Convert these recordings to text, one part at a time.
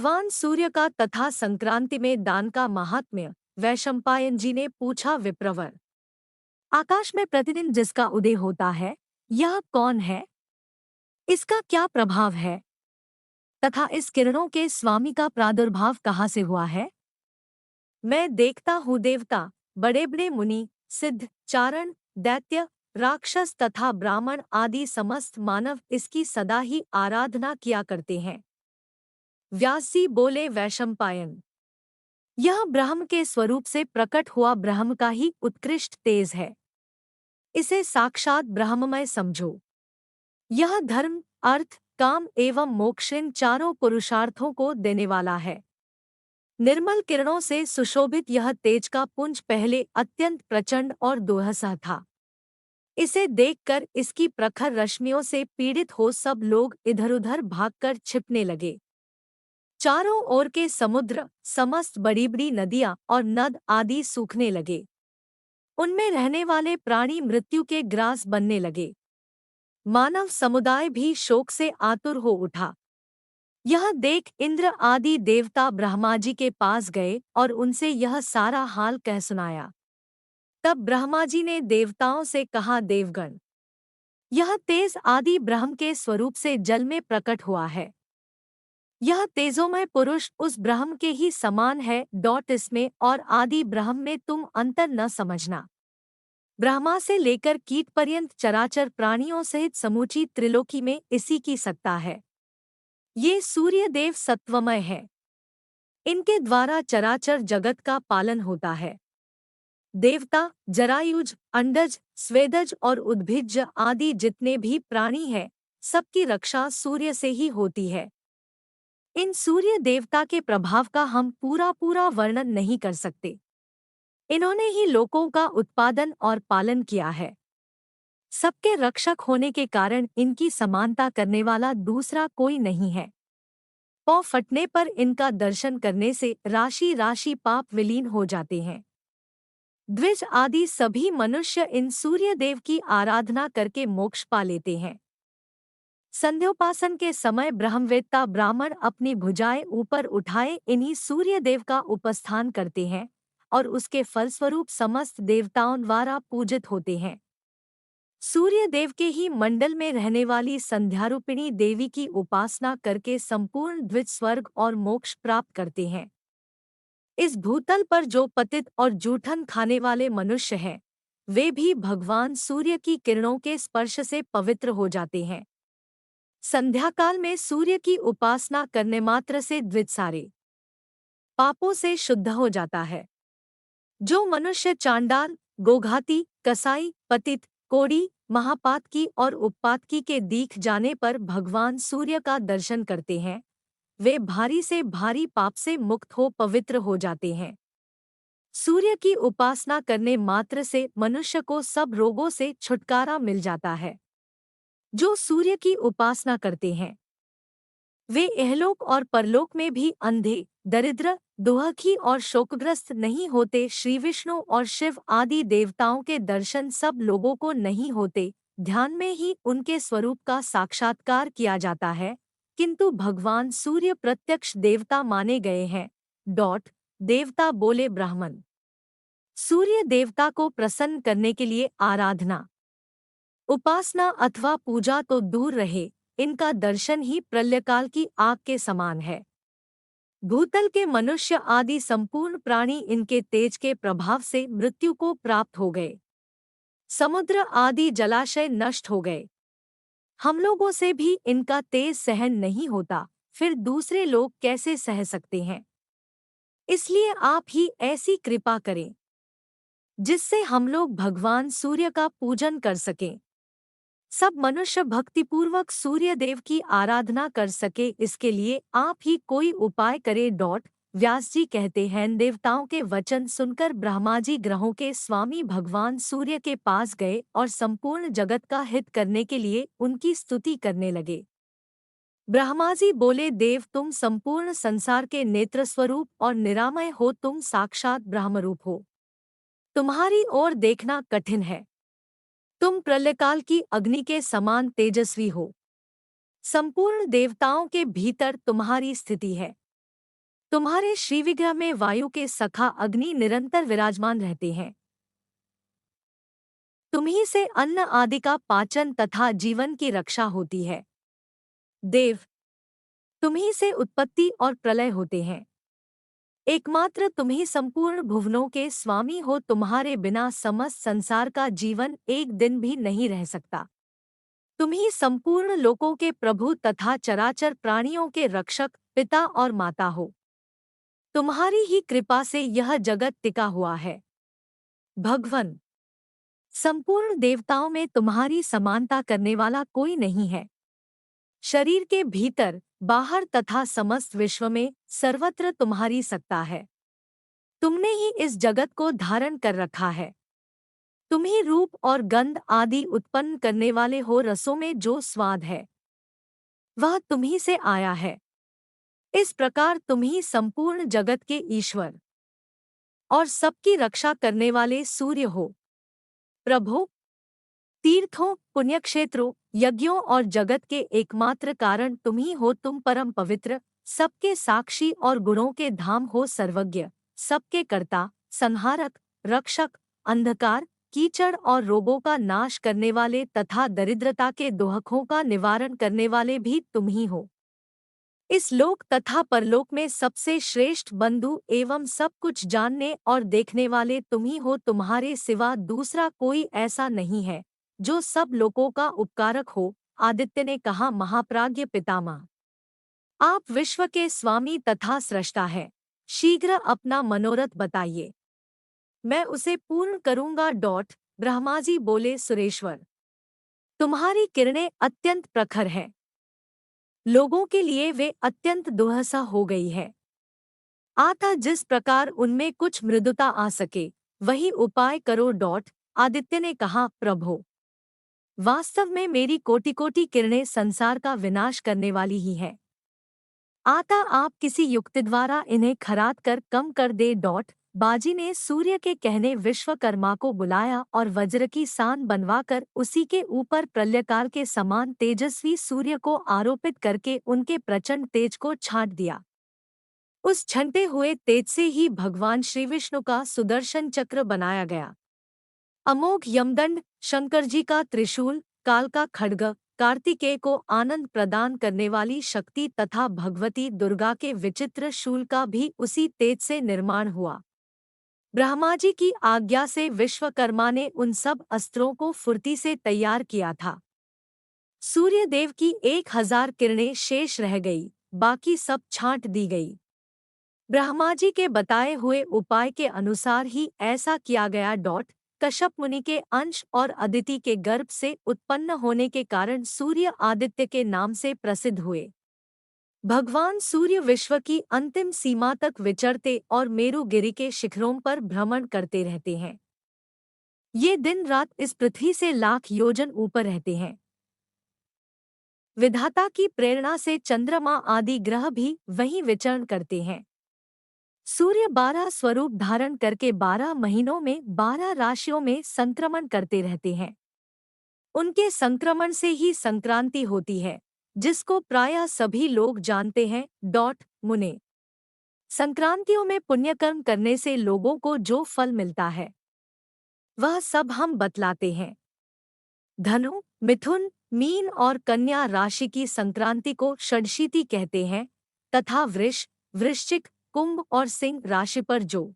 भगवान सूर्य का तथा संक्रांति में दान का महात्म्य। वैशंपायन जी ने पूछा विप्रवर, आकाश में प्रतिदिन जिसका उदय होता है, यह कौन है? इसका क्या प्रभाव है तथा इस किरणों के स्वामी का प्रादुर्भाव कहाँ से हुआ है? मैं देखता हूँ देवता, बड़े बड़े मुनि, सिद्ध, चारण, दैत्य, राक्षस तथा ब्राह्मण आदि समस्त मानव इसकी सदा ही आराधना किया करते हैं। व्यास जी बोले, वैशंपायन, यह ब्रह्म के स्वरूप से प्रकट हुआ ब्रह्म का ही उत्कृष्ट तेज है। इसे साक्षात ब्रह्ममय समझो। यह धर्म, अर्थ, काम एवं मोक्ष इन चारों पुरुषार्थों को देने वाला है। निर्मल किरणों से सुशोभित यह तेज का पुंज पहले अत्यंत प्रचंड और दुस्सह था। इसे देखकर इसकी प्रखर रश्मियों से पीड़ित हो सब लोग इधर-उधर भागकर छिपने लगे। चारों ओर के समुद्र, समस्त बड़ी बड़ी नदियां और नद आदि सूखने लगे। उनमें रहने वाले प्राणी मृत्यु के ग्रास बनने लगे। मानव समुदाय भी शोक से आतुर हो उठा। यह देख इंद्र आदि देवता ब्रह्मा जी के पास गए और उनसे यह सारा हाल कह सुनाया। तब ब्रह्मा जी ने देवताओं से कहा, देवगण, यह तेज आदि ब्रह्म के स्वरूप से जल में प्रकट हुआ है। यह तेजोमय पुरुष उस ब्रह्म के ही समान है। इसमें और आदि ब्रह्म में तुम अंतर न समझना। ब्रह्मा से लेकर कीट पर्यंत चराचर प्राणियों सहित समूची त्रिलोकी में इसी की सत्ता है। ये सूर्य देव सत्वमय है। इनके द्वारा चराचर जगत का पालन होता है। देवता, जरायुज, अंडज, स्वेदज और उद्भिज्ज आदि जितने भी प्राणी हैं, सबकी रक्षा सूर्य से ही होती है। इन सूर्य देवता के प्रभाव का हम पूरा वर्णन नहीं कर सकते। इन्होंने ही लोकों का उत्पादन और पालन किया है। सबके रक्षक होने के कारण इनकी समानता करने वाला दूसरा कोई नहीं है। पौ फटने पर इनका दर्शन करने से राशि राशि पाप विलीन हो जाते हैं। द्विज आदि सभी मनुष्य इन सूर्य देव की आराधना करके मोक्ष पा लेते हैं। संध्योपासन के समय ब्रह्मवेत्ता ब्राह्मण अपनी भुजाएं ऊपर उठाए इन्हीं सूर्य देव का उपस्थान करते हैं और उसके फलस्वरूप समस्त देवताओं द्वारा पूजित होते हैं। सूर्य देव के ही मंडल में रहने वाली संध्यारूपिणी देवी की उपासना करके संपूर्ण द्विज स्वर्ग और मोक्ष प्राप्त करते हैं। इस भूतल पर जो पतित और जूठन खाने वाले मनुष्य हैं, वे भी भगवान सूर्य की किरणों के स्पर्श से पवित्र हो जाते हैं। संध्याकाल में सूर्य की उपासना करने मात्र से द्विज सारे पापों से शुद्ध हो जाता है। जो मनुष्य चांडाल, गोघाती, कसाई, पतित, कोड़ी, महापातकी और उपपातकी के दीख जाने पर भगवान सूर्य का दर्शन करते हैं, वे भारी से भारी पाप से मुक्त हो पवित्र हो जाते हैं। सूर्य की उपासना करने मात्र से मनुष्य को सब रोगों से छुटकारा मिल जाता है। जो सूर्य की उपासना करते हैं, वे इहलोक और परलोक में भी अंधे, दरिद्र, दुखी और शोकग्रस्त नहीं होते। श्री विष्णु और शिव आदि देवताओं के दर्शन सब लोगों को नहीं होते। ध्यान में ही उनके स्वरूप का साक्षात्कार किया जाता है, किंतु भगवान सूर्य प्रत्यक्ष देवता माने गए हैं। देवता बोले, ब्राह्मण, सूर्य देवता को प्रसन्न करने के लिए आराधना, उपासना अथवा पूजा तो दूर रहे, इनका दर्शन ही प्रलयकाल की आग के समान है। भूतल के मनुष्य आदि संपूर्ण प्राणी इनके तेज के प्रभाव से मृत्यु को प्राप्त हो गए। समुद्र आदि जलाशय नष्ट हो गए। हम लोगों से भी इनका तेज सहन नहीं होता, फिर दूसरे लोग कैसे सह सकते हैं? इसलिए आप ही ऐसी कृपा करें जिससे हम लोग भगवान सूर्य का पूजन कर सकें। सब मनुष्य भक्तिपूर्वक सूर्य देव की आराधना कर सके, इसके लिए आप ही कोई उपाय करें। व्यास जी कहते हैं, देवताओं के वचन सुनकर ब्रह्मा जी ग्रहों के स्वामी भगवान सूर्य के पास गए और संपूर्ण जगत का हित करने के लिए उनकी स्तुति करने लगे। ब्रह्मा जी बोले, देव, तुम संपूर्ण संसार के नेत्र स्वरूप और निरामय हो, तुम साक्षात ब्रह्मरूप हो। तुम्हारी ओर देखना कठिन है। तुम प्रलयकाल की अग्नि के समान तेजस्वी हो। संपूर्ण देवताओं के भीतर तुम्हारी स्थिति है। तुम्हारे श्रीविग्रह में वायु के सखा अग्नि निरंतर विराजमान रहते हैं। तुम्ही से अन्न आदि का पाचन तथा जीवन की रक्षा होती है। देव, तुम्ही से उत्पत्ति और प्रलय होते हैं। एकमात्र तुम ही संपूर्ण भुवनों के स्वामी हो। तुम्हारे बिना समस्त संसार का जीवन एक दिन भी नहीं रह सकता। तुम ही संपूर्ण लोकों के प्रभु तथा चराचर प्राणियों के रक्षक, पिता और माता हो। तुम्हारी ही कृपा से यह जगत टिका हुआ है। भगवन, संपूर्ण देवताओं में तुम्हारी समानता करने वाला कोई नहीं है। शरीर के भीतर, बाहर तथा समस्त विश्व में सर्वत्र तुम्हारी सत्ता है। तुमने ही इस जगत को धारण कर रखा है। तुम ही रूप और गंध आदि उत्पन्न करने वाले हो। रसों में जो स्वाद है वह तुम ही से आया है। इस प्रकार तुम ही संपूर्ण जगत के ईश्वर और सबकी रक्षा करने वाले सूर्य हो। प्रभो, तीर्थों, पुण्यक्षेत्रों, यज्ञों और जगत के एकमात्र कारण तुम ही हो। तुम परम पवित्र, सबके साक्षी और गुणों के धाम हो। सर्वज्ञ, सबके कर्ता, संहारक, रक्षक, अंधकार, कीचड़ और रोगों का नाश करने वाले तथा दरिद्रता के दोहकों का निवारण करने वाले भी तुम ही हो। इस लोक तथा परलोक में सबसे श्रेष्ठ बंधु एवं सब कुछ जानने और देखने वाले तुम ही हो। तुम्हारे सिवा दूसरा कोई ऐसा नहीं है जो सब लोकों का उपकारक हो। आदित्य ने कहा, महाप्राज्य पितामह, आप विश्व के स्वामी तथा स्रष्टा हैं। शीघ्र अपना मनोरथ बताइए, मैं उसे पूर्ण करूंगा। ब्रह्माजी बोले, सुरेश्वर, तुम्हारी किरणें अत्यंत प्रखर हैं। लोगों के लिए वे अत्यंत दुर्लभ हो गई है। आता जिस प्रकार उनमें कुछ मृदुता आ सके वही उपाय करो। आदित्य ने कहा, प्रभो, वास्तव में मेरी कोटि कोटि किरणें संसार का विनाश करने वाली ही है। आता आप किसी युक्ति द्वारा इन्हें खराद कर कम कर दे। बाजी ने सूर्य के कहने विश्वकर्मा को बुलाया और वज्र की सान बनवाकर उसी के ऊपर प्रलयकाल के समान तेजस्वी सूर्य को आरोपित करके उनके प्रचंड तेज को छांट दिया। उस छंटे हुए तेज से ही भगवान श्री विष्णु का सुदर्शन चक्र बनाया गया। अमोघ यमदंड, शंकर जी का त्रिशूल, काल का खड्ग, कार्तिकेय को आनंद प्रदान करने वाली शक्ति तथा भगवती दुर्गा के विचित्र शूल का भी उसी तेज से निर्माण हुआ। ब्रह्मा जी की आज्ञा से विश्वकर्मा ने उन सब अस्त्रों को फुर्ती से तैयार किया था। सूर्यदेव की 1000 किरणें शेष रह गई, बाकी सब छांट दी गई। ब्रह्मा जी के बताए हुए उपाय के अनुसार ही ऐसा किया गया। कश्यप मुनि के अंश और अदिति के गर्भ से उत्पन्न होने के कारण सूर्य आदित्य के नाम से प्रसिद्ध हुए। भगवान सूर्य विश्व की अंतिम सीमा तक विचरते और मेरुगिरि के शिखरों पर भ्रमण करते रहते हैं। ये दिन रात इस पृथ्वी से लाख योजन ऊपर रहते हैं। विधाता की प्रेरणा से चंद्रमा आदि ग्रह भी वहीं विचरण करते हैं। सूर्य 12 स्वरूप धारण करके 12 महीनों में 12 राशियों में संक्रमण करते रहते हैं। उनके संक्रमण से ही संक्रांति होती है, जिसको प्रायः सभी लोग जानते हैं। मुने, संक्रांतियों में पुण्यकर्म करने से लोगों को जो फल मिलता है वह सब हम बतलाते हैं। धनु, मिथुन, मीन और कन्या राशि की संक्रांति को षड्शीति कहते हैं तथा वृष, वृश्चिक, कुंभ और सिंह राशि पर जो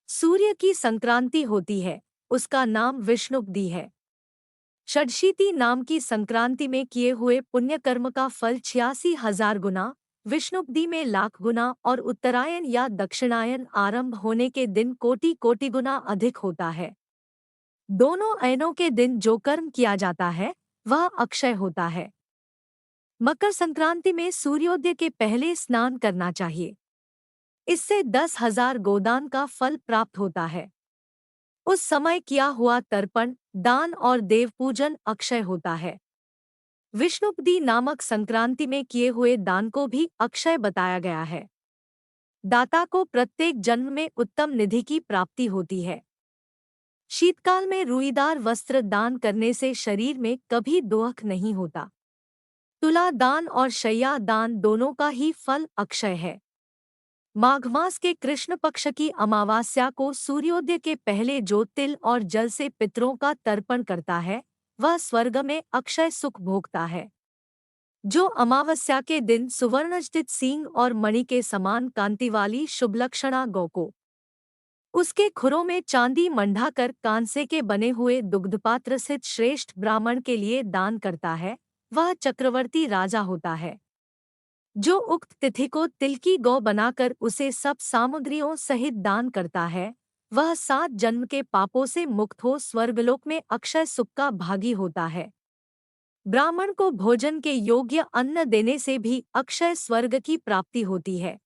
सूर्य की संक्रांति होती है उसका नाम विष्णुपदी है। षड्शीति नाम की संक्रांति में किए हुए पुण्यकर्म का फल 86,000 गुना, विष्णुपदी में लाख गुना और उत्तरायण या दक्षिणायन आरंभ होने के दिन कोटि कोटि गुना अधिक होता है। दोनों अयनों के दिन जो कर्म किया जाता है वह अक्षय होता है। मकर संक्रांति में सूर्योदय के पहले स्नान करना चाहिए। इससे 10,000 गोदान का फल प्राप्त होता है। उस समय किया हुआ तर्पण, दान और देव पूजन अक्षय होता है। विष्णुपदी नामक संक्रांति में किए हुए दान को भी अक्षय बताया गया है। दाता को प्रत्येक जन्म में उत्तम निधि की प्राप्ति होती है। शीतकाल में रुईदार वस्त्र दान करने से शरीर में कभी दोहक नहीं होता। तुला दान और शय्या दान दोनों का ही फल अक्षय है। माघ मास के कृष्ण पक्ष की अमावस्या को सूर्योदय के पहले जो तिल और जल से पितरों का तर्पण करता है वह स्वर्ग में अक्षय सुख भोगता है। जो अमावस्या के दिन सुवर्णजडित सींग और मणि के समान कांति वाली शुभलक्षणा गौ को उसके खुरों में चांदी मंडाकर कांसे के बने हुए दुग्धपात्र स्थित श्रेष्ठ ब्राह्मण के लिए दान करता है वह चक्रवर्ती राजा होता है। जो उक्त तिथि को तिल की गौ बनाकर उसे सब सामग्रियों सहित दान करता है वह 7 जन्म के पापों से मुक्त हो स्वर्गलोक में अक्षय सुख का भागी होता है। ब्राह्मण को भोजन के योग्य अन्न देने से भी अक्षय स्वर्ग की प्राप्ति होती है।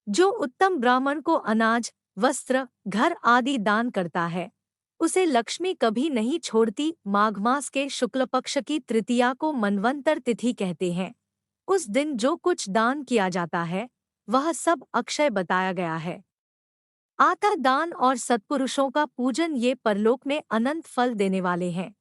जो उत्तम ब्राह्मण को अनाज, वस्त्र, घर आदि दान करता है उसे लक्ष्मी कभी नहीं छोड़ती। माघ मास के शुक्ल पक्ष की तृतीया को मनवंतर तिथि कहते हैं। उस दिन जो कुछ दान किया जाता है वह सब अक्षय बताया गया है। आता दान और सत्पुरुषों का पूजन ये परलोक में अनंत फल देने वाले हैं।